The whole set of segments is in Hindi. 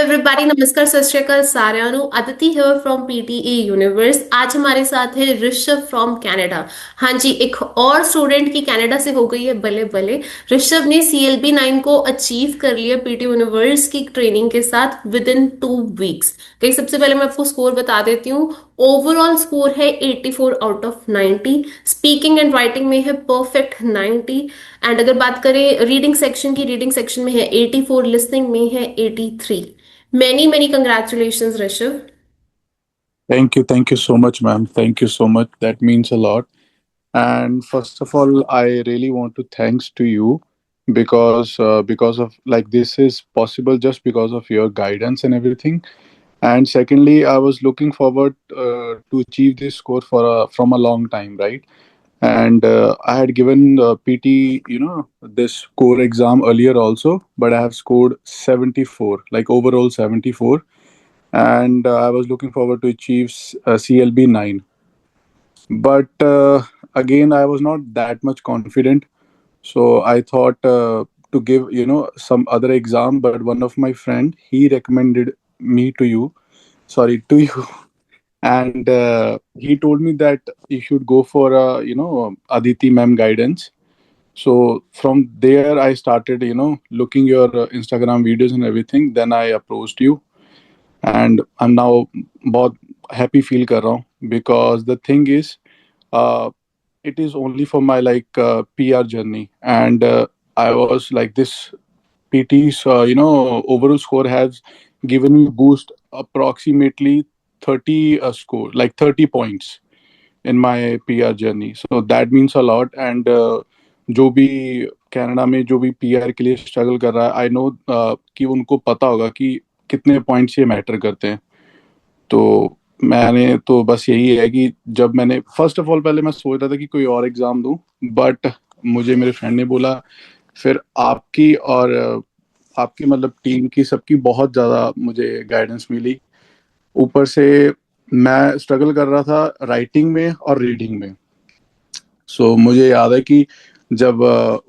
एवरीबॉडी, नमस्कार, सत श्री अकाल साਰਿਆਂ ਨੂੰ। Aditi here from PTE universe. आज हमारे साथ है ऋषभ फ्रॉम कनाडा। हाँ जी, एक और स्टूडेंट की कनाडा से हो गई है बल्ले बल्ले। ऋषभ ने CLB 9 को अचीव कर लिया पीटी यूनिवर्स की ट्रेनिंग के साथ विद इन 2 वीक्स। कहीं सबसे पहले मैं आपको स्कोर बता देती हूँ। ओवरऑल स्कोर है 84 out of 90। Speaking and writing में है परफेक्ट 90। एंड अगर बात करें रीडिंग सेक्शन की, रीडिंग सेक्शन में है 84, लिसनिंग में है 83। Many, many congratulations, Rishabh. Thank you so much, ma'am. Thank you so much. That means a lot. And first of all, I really want to thanks to you because of like this is possible just because of your guidance and everything. And secondly, I was looking forward to achieve this score from a long time, right? And I had given PT, this core exam earlier also, but I have scored 74, like overall 74, and I was looking forward to achieve CLB 9. But again, I was not that much confident, so I thought to give some other exam. But one of my friend he recommended me to you, sorry to you, and he told me that you should go for Aditi ma'am guidance. So from there I started looking your Instagram videos and everything. Then I approached you, and I'm now बहुत happy feel कर रहा हूँ because the thing is uh, it is only for my like PR journey, and I was like this PT's overall score has given me boost approximately 30 score, like 30 points in my PR journey. So that means a lot. And जो भी कनाडा में जो भी PR के लिए स्ट्रगल कर रहा है, आई नो कि उनको पता होगा कि कितने पॉइंट्स ये मैटर करते हैं। तो मैंने तो बस यही है कि जब मैंने फर्स्ट ऑफ ऑल पहले मैं सोच रहा था कि कोई और एग्जाम दूं, बट मुझे मेरे फ्रेंड ने बोला, फिर आपकी और आपकी मतलब टीम की सबकी बहुत ज़्यादा मुझे गाइडेंस मिली। ऊपर से मैं स्ट्रगल कर रहा था राइटिंग में और रीडिंग में। सो मुझे याद है कि जब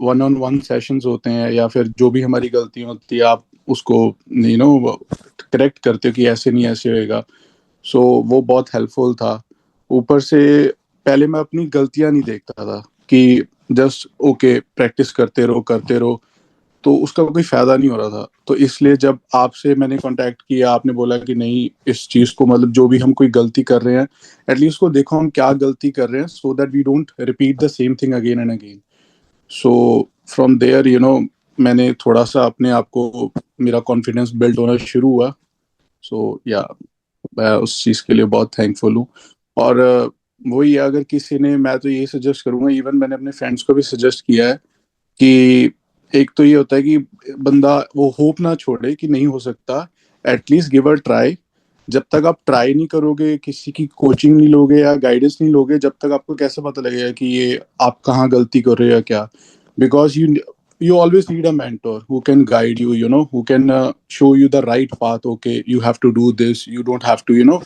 वन ऑन वन सेशंस होते हैं या फिर जो भी हमारी गलतियां होती है आप उसको करेक्ट करते हो कि ऐसे नहीं ऐसे होएगा। सो वो बहुत हेल्पफुल था। ऊपर से पहले मैं अपनी गलतियां नहीं देखता था कि जस्ट ओके प्रैक्टिस करते रहो, तो उसका कोई फायदा नहीं हो रहा था। तो इसलिए जब आपसे मैंने कांटेक्ट किया, आपने बोला कि नहीं इस चीज को मतलब जो भी हम कोई गलती कर रहे हैं एटलीस्ट को देखो हम क्या गलती कर रहे हैं, so that we don't repeat the same thing again and again. So from there मैंने थोड़ा सा अपने आप को, मेरा कॉन्फिडेंस बिल्ड होना शुरू हुआ। सो या मैं उस चीज़ के लिए बहुत थैंकफुल हूँ। और वही है, अगर किसी ने, मैं तो ये सजेस्ट करूँगा, इवन मैंने अपने फ्रेंड्स को भी सजेस्ट किया है कि एक तो ये होता है कि बंदा वो होप ना छोड़े कि नहीं हो सकता, एटलीस्ट गिव अ ट्राई। जब तक आप ट्राई नहीं करोगे, किसी की कोचिंग नहीं लोगे या गाइडेंस नहीं लोगे, जब तक आपको कैसे पता लगेगा कि ये आप कहाँ गलती कर रहे हो या क्या। Because you always need a mentor who can guide you, who can show you the right path. Okay, you have to do this, you don't have to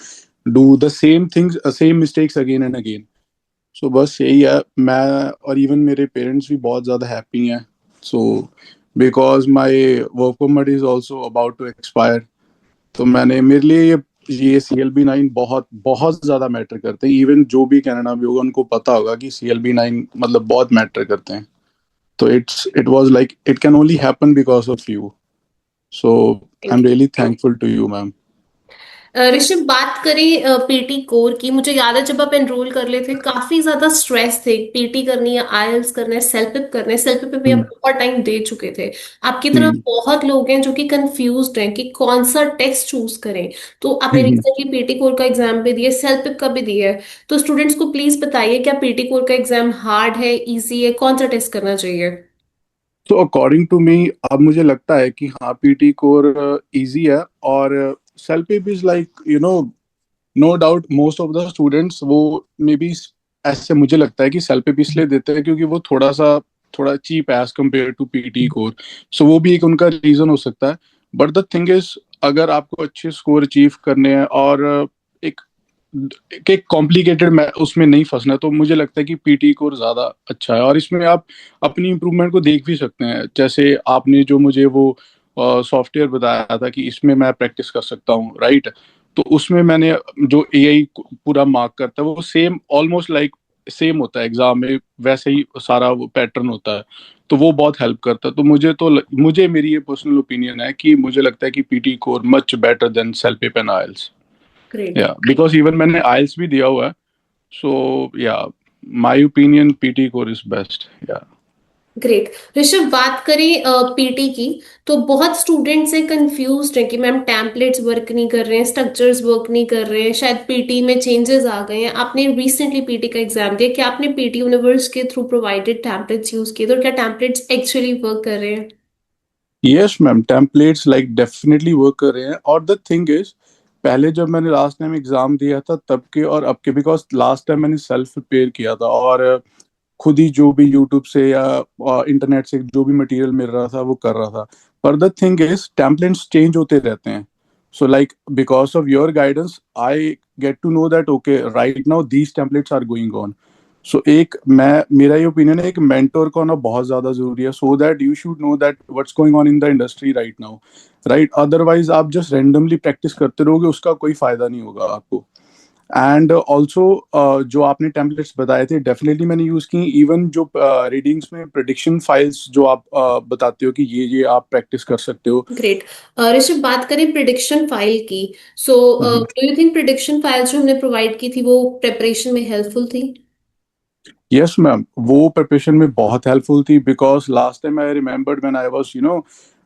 do the same things, same mistakes again and again. So बस यही है। मैं और इवन मेरे पेरेंट्स भी बहुत ज़्यादा हैप्पी हैं। So because my work permit is also about to expire, तो मैंने, मेरे लिए ये CLB 9 बहुत बहुत ज़्यादा मैटर करते हैं। इवन जो भी कनाडा में होगा उनको पता होगा कि CLB 9 मतलब बहुत मैटर करते हैं। तो it was like it can only happen because of you. So I'm really thankful to you, ma'am. Rishabh, बात करें पीटी कोर की, मुझे याद है जब आप एनरोल कर ले थे काफी ज्यादा स्ट्रेस थे। पीटी करनी है, आईएलटीएस करना है, सेल्फ पिप करना है। सेल्फ पिप पे भी आप हम्म। बहुत टाइम दे चुके थे। आपकी तरह हम्म। बहुत लोग हैं जो कि कंफ्यूज्ड हैं कि कौन सा टेस्ट चूज करें। तो आपने हम्म। रिसेंटली पीटी कोर का एग्जाम भी दिया, सेल्फ पिप का भी दिया है। तो स्टूडेंट्स को प्लीज बताइए, क्या पीटी कोर का एग्जाम हार्ड है, इजी है, कौन सा टेस्ट करना चाहिए? तो अकॉर्डिंग टू मी अब मुझे लगता है कि हाँ पीटी कोर इजी है, और self pip is like no doubt most of the students वो मे बी, ऐसे मुझे लगता है कि सेल्फ पिप इसलिए देते हैं क्योंकि वो थोड़ा cheap as compare to PTE core. So वो भी एक उनका रीजन हो सकता है। बट द थिंग इज, अगर आपको अच्छे स्कोर अचीव करने हैं और एक एक कॉम्प्लिकेटेड उसमें नहीं फंसना, तो मुझे लगता है कि पीटी कोर ज्यादा अच्छा है। और इसमें आप अपनी इम्प्रूवमेंट को देख भी सकते हैं। जैसे आपने जो मुझे वो सॉफ्टवेयर बताया था कि इसमें मैं प्रैक्टिस कर सकता हूँ, राइट। तो उसमें मैंने जो एआई पूरा मार्क करता है वो सेम ऑलमोस्ट लाइक सेम होता है एग्जाम में, वैसे ही सारा वो पैटर्न होता है। तो वो बहुत हेल्प करता है। तो मुझे मेरी ये पर्सनल ओपिनियन है कि मुझे लगता है कि PTE core much better than CELPIP and IELTS. Great. Yeah because even मैंने आइल्स भी दिया हुआ है। So yeah my opinion PTE core is best. Yeah great. Rishabh, बात करें पीटी की, तो बहुत स्टूडेंट्स हैं कंफ्यूज्ड हैं कि मैम टेम्पलेट्स वर्क नहीं कर रहे हैं, स्ट्रक्चर्स वर्क नहीं कर रहे हैं, शायद पीटी में चेंजेस आ गए हैं। आपने रिसेंटली पीटी का एग्जाम दिया, क्या आपने पीटी यूनिवर्स के थ्रू प्रोवाइडेड टेम्पलेट्स यूज किए थे, और क्या टेम्पलेट्स एक्चुअली वर्क कर रहे हैं? Yes ma'am, templates like definitely work कर रहे हैं। और द थिंग इज, पहले जब मैंने लास्ट टाइम एग्जाम दिया था तब के और अब के, बिकॉज लास्ट टाइम मैंने सेल्फ प्रिपेयर किया था और खुद ही जो भी यूट्यूब से या इंटरनेट से जो भी मटेरियल मिल रहा था वो कर रहा था। पर the thing is templates change होते रहते हैं। So like because of your guidance I get to know that okay right now these templates are going on. So एक मैं मेरा ये ओपिनियन है, एक मेंटोर का होना बहुत ज्यादा जरूरी है, so that you should know that what's going on in the industry right now, right. Otherwise आप जस्ट रेंडमली प्रैक्टिस करते रहोगे, उसका कोई फायदा नहीं होगा आपको। एंड ऑल्सो जो आपने टेम्पलेट्स बताए थे डेफिनेटली मैंने यूज की। इवन जो रीडिंग्स में प्रिडिक्शन फाइल्स जो आप बताते हो कि ये आप प्रैक्टिस कर सकते हो। ग्रेट। ऋषभ, बात करें प्रिडिक्शन फाइल की, so do you think prediction files जो हमने प्रोवाइड की थी वो प्रेपरेशन में हेल्पफुल थी? यस मैम, वो प्रिपरेशन में बहुत हेल्पफुल थी। Because last time I remembered when I was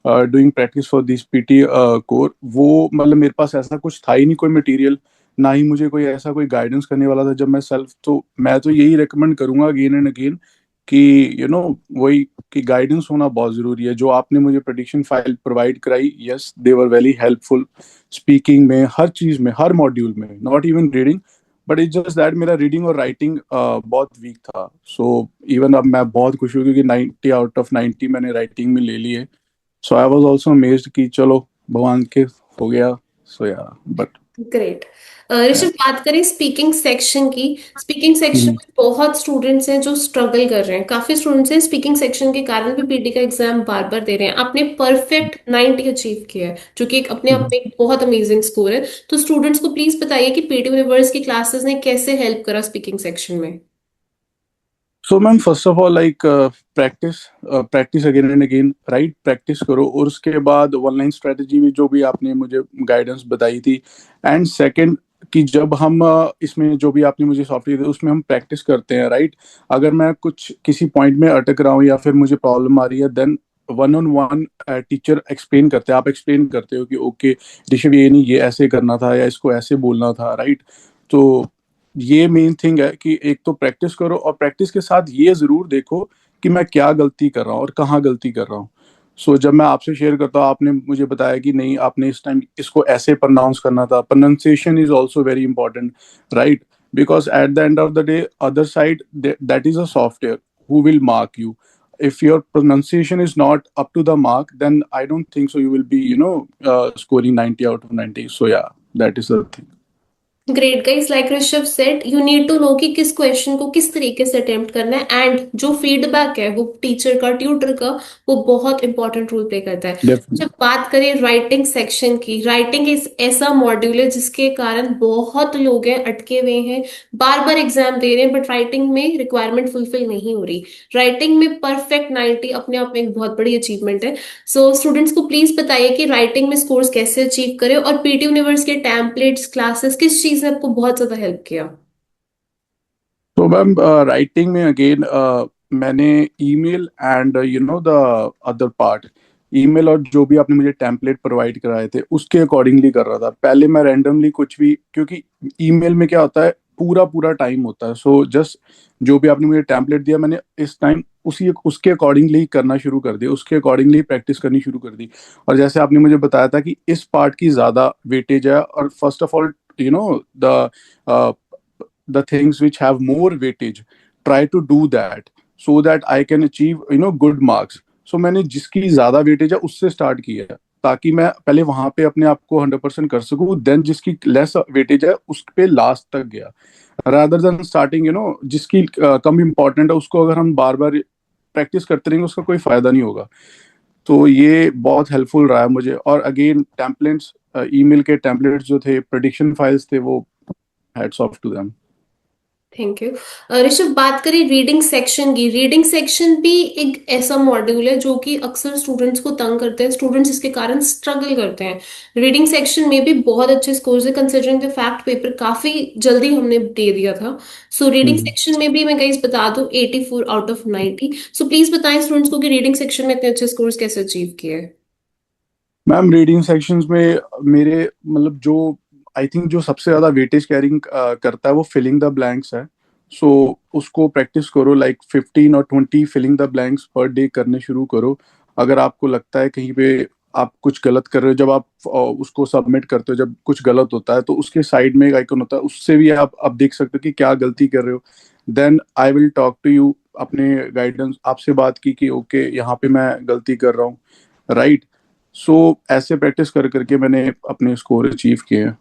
doing practice for this PT core, वो मतलब मेरे पास ऐसा कुछ था ही नहीं कोई मटेरियल, ना ही मुझे कोई ऐसा कोई गाइडेंस करने वाला था। जब मैं सेल्फ, तो मैं तो यही रिकमेंड करूंगा अगेन एंड अगेन कि वही कि गाइडेंस होना बहुत जरूरी है। जो आपने मुझे प्रेडिक्शन फाइल प्रोवाइड कराई, yes they were very helpful, speaking में, हर चीज में, हर मॉड्यूल में, not even reading. But it's just that मेरा रीडिंग और राइटिंग बहुत वीक था। सो इवन अब मैं बहुत खुश हूँ क्योंकि 90 आउट ऑफ 90 मैंने राइटिंग में ले ली है। सो आई वाज आल्सो अमेज्ड कि चलो भगवान के हो गया। सो या बट ग्रेट। ऋषभ, बात करें स्पीकिंग सेक्शन की, स्पीकिंग सेक्शन में बहुत स्टूडेंट्स हैं जो स्ट्रगल कर रहे हैं, काफी स्टूडेंट्स हैं स्पीकिंग सेक्शन के कारण भी पीटी का एग्जाम बार बार दे रहे हैं। आपने परफेक्ट 90 अचीव किया है, जो कि एक अपने आप में एक बहुत अमेजिंग स्कोर है। तो स्टूडेंट्स को प्लीज बताइए कि पीटी यूनिवर्स की क्लासेस ने कैसे हेल्प करा स्पीकिंग सेक्शन में। So ma'am first of all like practice, practice again and again, right. Practice करो और उसके बाद वन लाइन स्ट्रेटजी में जो भी आपने मुझे गाइडेंस बताई थी। एंड सेकंड कि जब हम इसमें जो भी आपने मुझे सॉफ्टवेयर दिया उसमें हम प्रैक्टिस करते हैं, राइट। अगर मैं कुछ किसी पॉइंट में अटक रहा हूँ या फिर मुझे प्रॉब्लम आ रही है, then one on one teacher explain करते हैं, आप एक्सप्लेन करते हो कि ओके ऋषभ ये नहीं, ये ऐसे करना था या इसको ऐसे बोलना था, राइट। तो ये मेन थिंग है कि एक तो प्रैक्टिस करो और प्रैक्टिस के साथ ये जरूर देखो कि मैं क्या गलती कर रहा हूँ और कहाँ गलती कर रहा हूँ। सो जब मैं आपसे शेयर करता हूँ, आपने मुझे बताया कि नहीं आपने इस टाइम इसको ऐसे प्रोनाउंस करना था, pronunciation is also very important, right. Because at the end of the day other side that is a software who will mark you. if your pronunciation is not up to the mark, then I don't think so you will be scoring 90 out of 90. So yeah, that is the thing. Great guys, like Rishabh said, you need to know कि किस क्वेश्चन को किस तरीके से अटेम्प्ट करना है, एंड जो फीडबैक है वो टीचर का, ट्यूटर का, वो बहुत इंपॉर्टेंट रोल प्ले करता है। जब Definitely. बात करें राइटिंग सेक्शन की, राइटिंग इस ऐसा मॉड्यूल है जिसके कारण बहुत लोग हैं अटके हुए हैं, बार बार एग्जाम दे रहे हैं, बट राइटिंग में रिक्वायरमेंट फुलफिल नहीं हो रही। राइटिंग में परफेक्ट 90 अपने आप में एक बहुत बड़ी अचीवमेंट है। सो स्टूडेंट्स को प्लीज बताइए कि राइटिंग में स्कोर्स कैसे अचीव करें, और पीटी यूनिवर्स के टेम्पलेट्स, क्लासेस, किस चीज ने आपको बहुत ज्यादा हेल्प किया? तो मैम राइटिंग में अगेन मैंने email and the other part, email और जो भी आपने मुझे टेम्पलेट प्रोवाइड कराए थे उसके अकॉर्डिंगली कर रहा था। पहले मैं रैंडमली कुछ भी, क्योंकि ईमेल में क्या होता है पूरा पूरा टाइम होता है। सो जस्ट जो भी आपने मुझे टेम्पलेट दिया मैंने इस टाइम उसी उसके अकॉर्डिंगली करना शुरू कर दिया, उसके अकॉर्डिंगली प्रैक्टिस करनी शुरू कर दी। और जैसे आपने मुझे बताया था कि इस पार्ट की ज्यादा वेटेज है, और first of all the the things which have more weightage, try to do that so that I can achieve good marks. So मैंने जिसकी ज्यादा वेटेज है उससे स्टार्ट किया है ताकि मैं पहले वहां पे अपने आप को 100% कर सकूं, देन जिसकी लेस वेटेज है उस पे लास्ट तक गया, रादर देन स्टार्टिंग जिसकी कम इम्पोर्टेंट है उसको अगर हम बार बार प्रैक्टिस करते रहेंगे उसका कोई फायदा नहीं होगा। तो ये बहुत हेल्पफुल रहा है मुझे। और अगेन टेम्पलेट्स, ईमेल के टेम्पलेट्स जो थे, प्रेडिक्शन फाइल्स थे, वो hats off to them. Thank you. Rishabh, बात करें रीडिंग सेक्शन की। रीडिंग सेक्शन भी एक ऐसा मॉड्यूल है जो कि अक्सर स्टूडेंट्स को तंग करते हैं, स्टूडेंट्स इसके कारण स्ट्रगल करते हैं। रीडिंग सेक्शन में भी बहुत अच्छे स्कोर्स है, कंसिडरिंग द फैक्ट पेपर काफी जल्दी हमने दे दिया था। सो रीडिंग सेक्शन में भी मैं गाइस बता दूं 84 आउट ऑफ 90। सो प्लीज बताएं स्टूडेंट्स को कि रीडिंग सेक्शन में इतने अच्छे स्कोर्स कैसे अचीव किए। मैम रीडिंग सेक्शंस में मेरे मतलब जो आई थिंक जो सबसे ज्यादा वेटेज कैरिंग करता है वो फिलिंग द ब्लैंक्स है। सो उसको प्रैक्टिस करो, लाइक 15 और 20 filling the blanks per day करने शुरू करो। अगर आपको लगता है कहीं पे आप कुछ गलत कर रहे हो, जब आप उसको सबमिट करते हो, जब कुछ गलत होता है तो उसके साइड में एक आइकन होता है, उससे भी आप देख सकते हो कि क्या गलती कर रहे हो। Then I will talk to you, अपने गाइडेंस आपसे बात की कि ओके यहाँ पे मैं गलती कर रहा हूँ, राइट। सो ऐसे प्रैक्टिस कर करके मैंने अपने स्कोर अचीव किए हैं।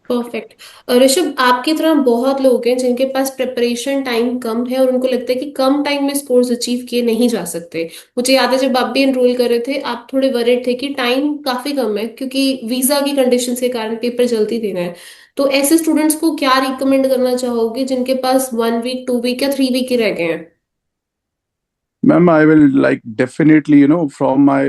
परफेक्ट। ऋषभ, आपकी तरह बहुत लोग हैं जिनके पास प्रिपरेशन टाइम कम है और उनको लगता है कि कम टाइम में स्कोर्स अचीव किए नहीं जा सकते। मुझे याद है जब आप भी एनरोल कर रहे थे आप थोड़े वरिड थे कि टाइम काफी कम है क्योंकि वीजा की कंडीशन के कारण पेपर जल्दी देना है। तो ऐसे स्टूडेंट्स को क्या रिकमेंड करना चाहोगे जिनके पास 1 वीक, 2 वीक या 3 वीक ही रह गए हैं। Ma'am, I will like definitely, from my,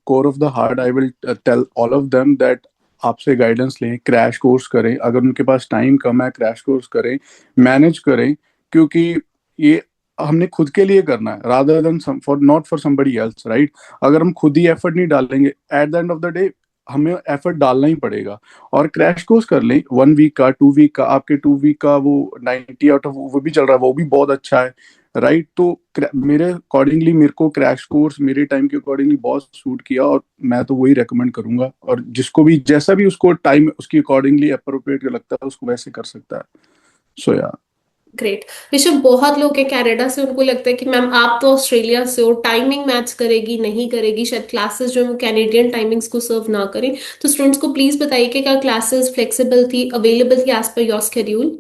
core of the heart, I will tell all of them that आपसे गाइडेंस लें, क्रैश कोर्स करें, अगर उनके पास टाइम कम है क्रैश कोर्स करें, मैनेज करें। क्योंकि ये हमने खुद के लिए करना है, rather than for not for somebody else, right. अगर हम खुद ही एफर्ट नहीं डालेंगे, at the end of the day हमें एफर्ट डालना ही पड़ेगा। और क्रैश कोर्स कर लें, 1 वीक का, 2 वीक का, आपके 2 वीक का वो 90 आउट ऑफ वो भी चल रहा है, वो भी बहुत अच्छा है, राइट। तो मेरे अकॉर्डिंगली मेरे को क्रैश कोर्स मेरे टाइम के अकॉर्डिंगली बहुत सूट किया, और मैं तो वही रेकमेंड करूंगा। और जिसको भी जैसा भी उसको टाइम उसकी अकॉर्डिंगली अप्रोप्रिएट लगता है उसको वैसे कर सकता है। सो या। ग्रेट। ऋषभ, बहुत लोग हैं कनाडा से, उनको लगता है कि मैम आप तो ऑस्ट्रेलिया से हो, टाइमिंग मैच करेगी नहीं करेगी, शायद क्लासेस जो है वो कैनेडियन टाइमिंग्स को सर्व ना करें। तो स्टूडेंट्स को प्लीज बताइए कि क्या क्लासेस फ्लेक्सिबल थी, अवेलेबल थी as per your schedule.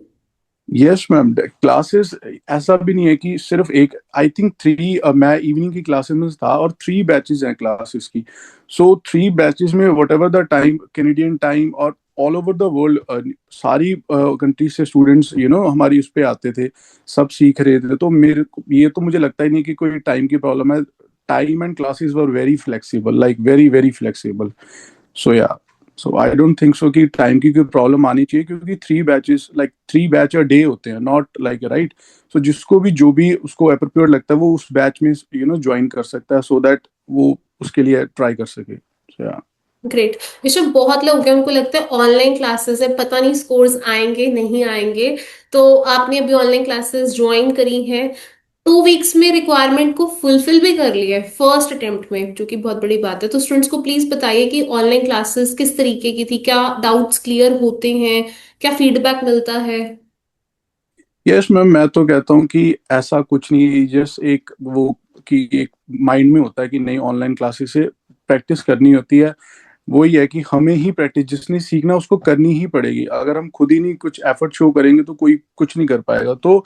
Yes ma'am, classes ऐसा भी नहीं है कि सिर्फ एक, आई थिंक 3, मैं इवनिंग की क्लासेस में था और 3 बैचेस हैं क्लासेस की। सो 3 बैचेस में what ever the time, Canadian time और ऑल ओवर द वर्ल्ड, सारी कंट्री से स्टूडेंट्स हमारी उस पे आते थे, सब सीख रहे थे। तो ये तो मुझे लगता ही नहीं कि कोई टाइम की प्रॉब्लम है। Time and classes were very flexible, like very very flexible. So yeah, so I don't think so कि टाइम की कोई प्रॉब्लम आनी चाहिए, क्योंकि 3 batches, like 3 batch a day होते हैं, नॉट लाइक, राइट। सो जिसको भी जो भी उसको अप्रोप्रिएट लगता है वो उस बैच में ज्वाइन कर सकता है, सो दैट वो उसके लिए ट्राई कर सके। सो या। ग्रेट। ऋषभ, बहुत लोग हैं उनको लगता है ऑनलाइन क्लासेस है, पता नहीं स्कोर्स आएंगे नहीं आएंगे। तो आपने अभी ऑनलाइन क्लासेस ज्वाइन करी हैं, 2 वीक्स में रिक्वायरमेंट को फुलफिल भी कर लिया है फर्स्ट अटेम्प्ट में, जो कि बहुत बड़ी बात है। तो स्टूडेंट्स को प्लीज बताइए कि ऑनलाइन क्लासेस किस तरीके की थी, क्या डाउट्स क्लियर होते हैं, क्या फीडबैक मिलता है। यस मैम, मैं तो कहता हूँ कि ऐसा कुछ नहीं है, जस्ट एक वो कि एक माइंड में होता है कि नहीं ऑनलाइन क्लासेस से प्रैक्टिस करनी होती है। वही है कि हमें ही प्रैक्टिस, जिसने सीखना उसको करनी ही पड़ेगी। अगर हम खुद ही नहीं कुछ एफर्ट शो करेंगे तो कोई कुछ नहीं कर पाएगा। तो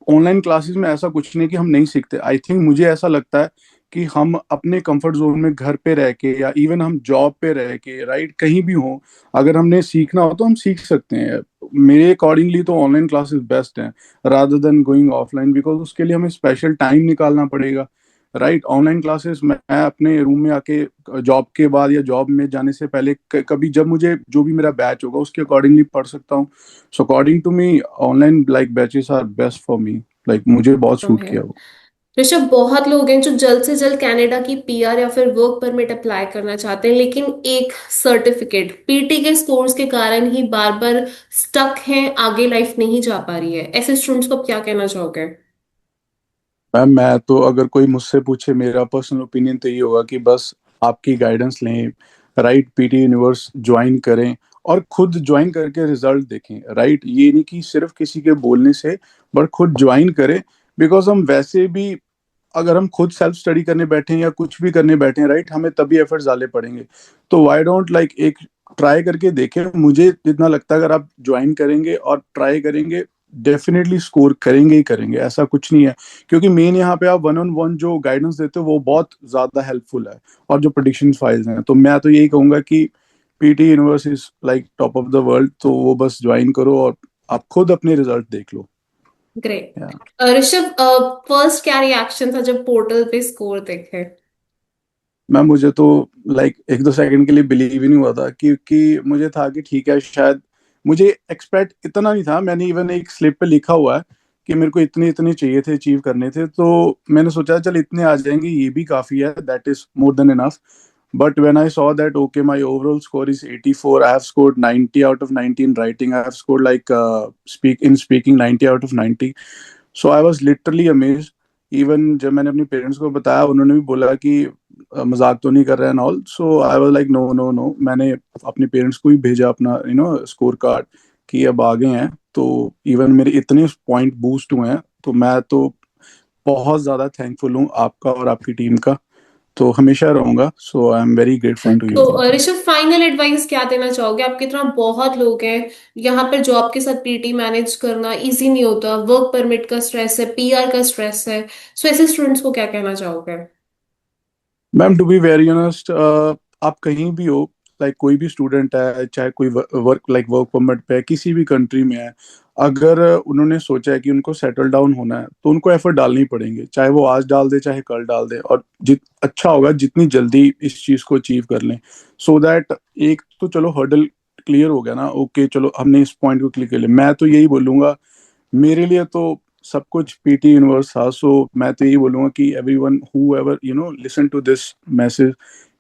ऑनलाइन क्लासेस में ऐसा कुछ नहीं कि हम नहीं सीखते। आई थिंक मुझे ऐसा लगता है कि हम अपने कंफर्ट जोन में घर पे रह के या इवन हम जॉब पे रह के, राइट, कहीं भी हो, अगर हमने सीखना हो तो हम सीख सकते हैं। मेरे अकॉर्डिंगली तो ऑनलाइन क्लासेस बेस्ट हैं rather than going offline, because उसके लिए हमें स्पेशल टाइम निकालना पड़ेगा, राइट। ऑनलाइन क्लासेस मैं अपने रूम में आके जॉब के बाद या जॉब में जाने से पहले कभी जब मुझे जो भी मेरा बैच होगा उसके अकॉर्डिंगली पढ़ सकता हूँ। So according to me online like batches are best for me, like मुझे बहुत तो सूट है। किया वो। ऋषभ, बहुत लोग हैं जो जल्द से जल्द कनाडा की पीआर या फिर वर्क परमिट अप्लाई करना चाहते हैं, लेकिन एक सर्टिफिकेट पीटी के स्कोर्स के कारण ही बार बार स्टक हैं, आगे लाइफ नहीं जा पा रही है। ऐसे स्टूडेंट्स को आप क्या कहना चाहोगे। मैम मैं तो अगर कोई मुझसे पूछे, मेरा पर्सनल ओपिनियन तो ये होगा कि बस आपकी गाइडेंस लें, राइट, पीटी यूनिवर्स ज्वाइन करें और खुद ज्वाइन करके रिजल्ट देखें, राइट। ये नहीं कि सिर्फ किसी के बोलने से, बट खुद ज्वाइन करें। बिकॉज हम वैसे भी अगर हम खुद सेल्फ स्टडी करने बैठे हैं या कुछ भी करने बैठे हैं, राइट, हमें तभी एफर्ट्स डाले पड़ेंगे। तो वाई डोंट एक ट्राई करके देखें। मुझे जितना लगता है अगर आप ज्वाइन करेंगे और ट्राई करेंगे, डेफिनेटली स्कोर करेंगे ही करेंगे, ऐसा कुछ नहीं है। क्योंकि मेन यहाँ पे आप वन ऑन वन जो गाइडेंस देते हो वो बहुत ज्यादा हेल्पफुल है, और जो प्रोडिक्शन फाइल्स हैं, तो मैं तो यही कहूंगा कि PT universe is like top of the world, तो वो बस ज्वाइन करो और आप खुद अपने रिजल्ट देख लो। ग्रेट। या ऋषभ, फर्स्ट क्या रिएक्शन था जब पोर्टल पे स्कोर देखे? मैम मुझे तो लाइक एक दो सेकंड के लिए बिलीव ही नहीं हुआ था, क्योंकि मुझे था कि ठीक है शायद, मुझे एक्सपेक्ट इतना नहीं था। मैंने इवन एक स्लिप पे लिखा हुआ है कि मेरे को इतने इतने चाहिए थे, अचीव करने थे, तो मैंने सोचा चल इतने आ जाएंगे, ये भी काफी है, that is more than enough. But when I saw that, okay, my overall score is 84. I have scored 90 out of 90 in writing. I have scored like speaking 90 out of 90. So I was literally amazed. Even जब मैंने अपने पेरेंट्स को बताया, उन्होंने भी बोला कि मजाक तो नहीं कर रहे हैं all. So I was like no no no, मैंने अपने पेरेंट्स को भी भेजा अपना स्कोर कार्ड कि अब आ गए हैं। तो इवन मेरे इतने पॉइंट बूस्ट हुए हैं, तो मैं तो बहुत ज्यादा थैंकफुल हूँ आपका और आपकी टीम का, तो हमेशा रहूंगा। So I am very grateful to तो you ma'am. Rishabh, final advice क्या देना चाहोगे? आपकी तरह बहुत लोग हैं यहाँ पर, जॉब के साथ पीटी मैनेज करना इजी नहीं होता, वर्क परमिट का स्ट्रेस है, पीआर का स्ट्रेस है, सो ऐसे स्टूडेंट्स को क्या कहना चाहोगे? Ma'am to be very honest, आप कहीं भी हो, लाइक कोई भी स्टूडेंट है, चाहे कोई वर्क परमिट पे है, किसी भी कंट्री में है, अगर उन्होंने सोचा है कि उनको सेटल डाउन होना है, तो उनको एफर्ट डालनी पड़ेंगे, चाहे वो आज डाल दे चाहे कल डाल दे। और जित अच्छा होगा जितनी जल्दी इस चीज को अचीव कर लें, सो दैट एक तो चलो हर्डल क्लियर हो गया ना, ओके चलो हमने इस पॉइंट को क्लियर कर लिया। मैं तो यही बोलूंगा, मेरे लिए तो सब कुछ पीटी यूनिवर्स था। सो मैं तो यही बोलूंगा कि everyone who ever listen to this message,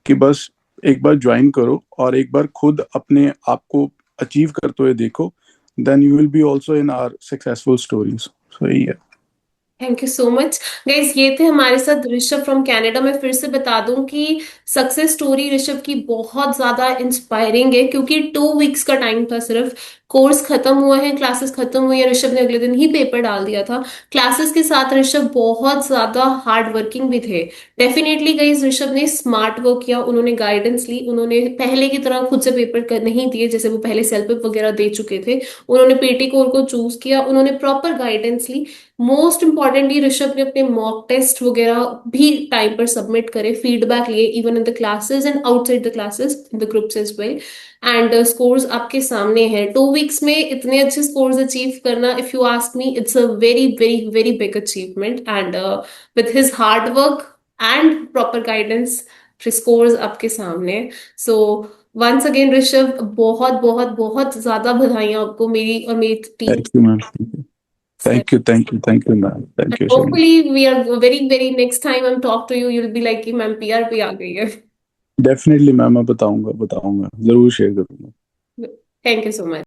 कि बस एक बार ज्वाइन करो और एक बार खुद अपने आप को अचीव करते हुए देखो, then you will be also in our successful stories. So यही है। Thank you so much guys. ये थे हमारे साथ ऋषभ फ्रॉम कनाडा। मैं फिर से बता दूं कि सक्सेस स्टोरी ऋषभ की बहुत ज्यादा इंस्पायरिंग है, क्योंकि 2 वीक्स का टाइम था सिर्फ। कोर्स खत्म हुआ है, क्लासेस खत्म हुई है, ऋषभ ने अगले दिन ही पेपर डाल दिया था। क्लासेस के साथ ऋषभ बहुत ज्यादा हार्ड वर्किंग भी थे। डेफिनेटली गाइज, ऋषभ ने स्मार्ट वर्क किया, उन्होंने गाइडेंस ली, उन्होंने पहले की तरह खुद से पेपर कर नहीं दिए जैसे वो पहले सेल्फ वगैरह दे चुके थे। उन्होंने पीटी कोर को चूज किया, उन्होंने प्रॉपर गाइडेंस ली। मोस्ट इंपॉर्टेंटली ऋषभ ने अपने मॉक टेस्ट वगैरह भी टाइम पर सबमिट करे, फीडबैक लिए even in the classes and outside the classes, in the groups as well. And scores आपके सामने हैं। 2 वीक्स में इतने अच्छे स्कोर्स अचीव करना, if you ask me, it's a very very very big achievement. And with his hard work and proper guidance, scores आपके सामने। सो वंस अगेन ऋषभ, बहुत बहुत बहुत ज्यादा बधाइयां आपको, मेरी और मेरी team. Thank you ma'am, thank you thank you thank you ma'am, And thank you so much. hopefully we are very next time I'm talk to you, you'll be like कि मैम पीआर पे आ गई है। डेफिनेटली मैम, मैं बताऊंगा बताऊंगा, जरूर शेयर करूंगा। Thank you so much.